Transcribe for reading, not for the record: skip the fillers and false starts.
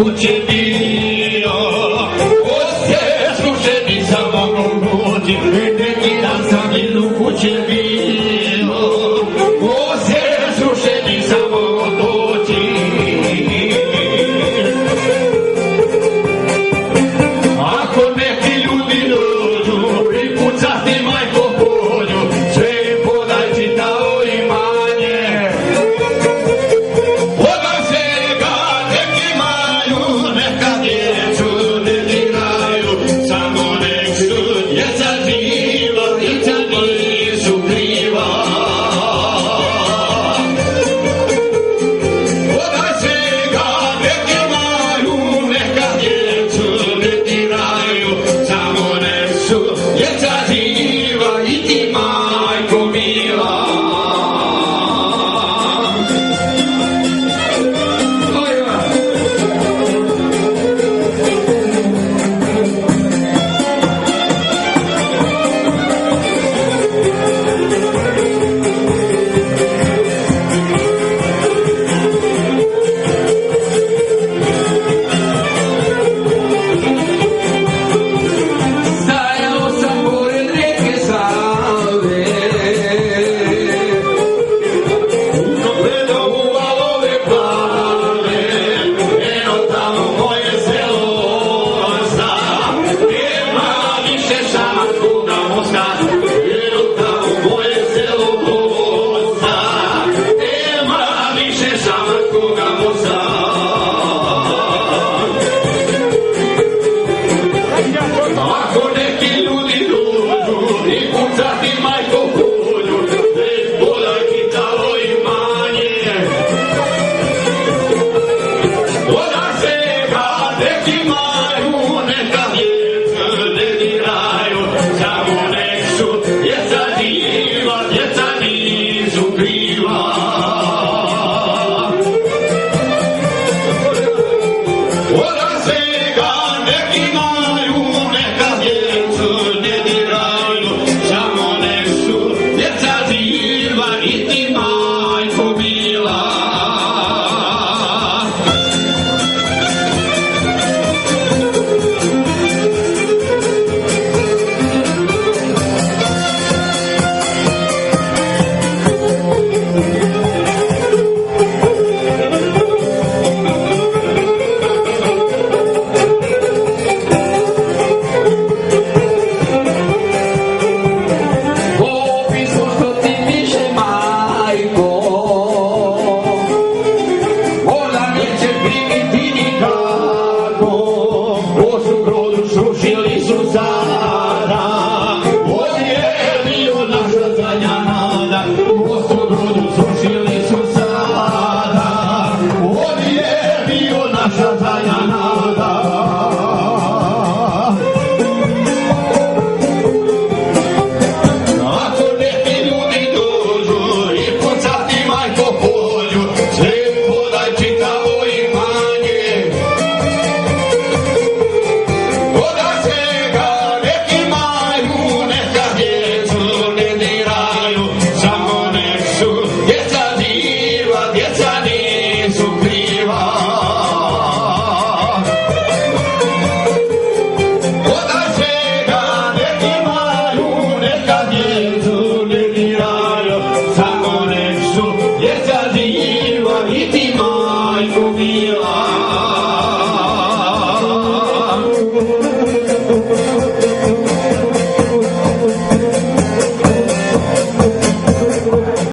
kuće bio, poslije slušeni sam ovom godi, neki dan sam jednu kuće bio, poslije slušeni sam ovom godi. Ako neki ljudi dođu, pripucati majko polju, sve im podaj čitavo imanje. Podaj svega, neki imaju, neka djecu ne diraju, samo nek su djeca živa, djeca nisu kriva. Podaj svega, neki imaju, neka djecu ne diraju, samo nek su djeca živa i ti majko mila. Stajao sam pored rijeke Save, puno gledao u valove plave, eno tamo moje selo osta, nema više šamatskoga mosta, eno tamo moje selo osta, nema više šamatskoga mosta. Ako neki ljudi dođu i pucati majko polju, bez podaj čitavo imanje. Podaj svega, neki imaju, neka djeca ne diraju, samo nek su djeca živa, djeca nisu kriva. Podaj svega, neki imaju,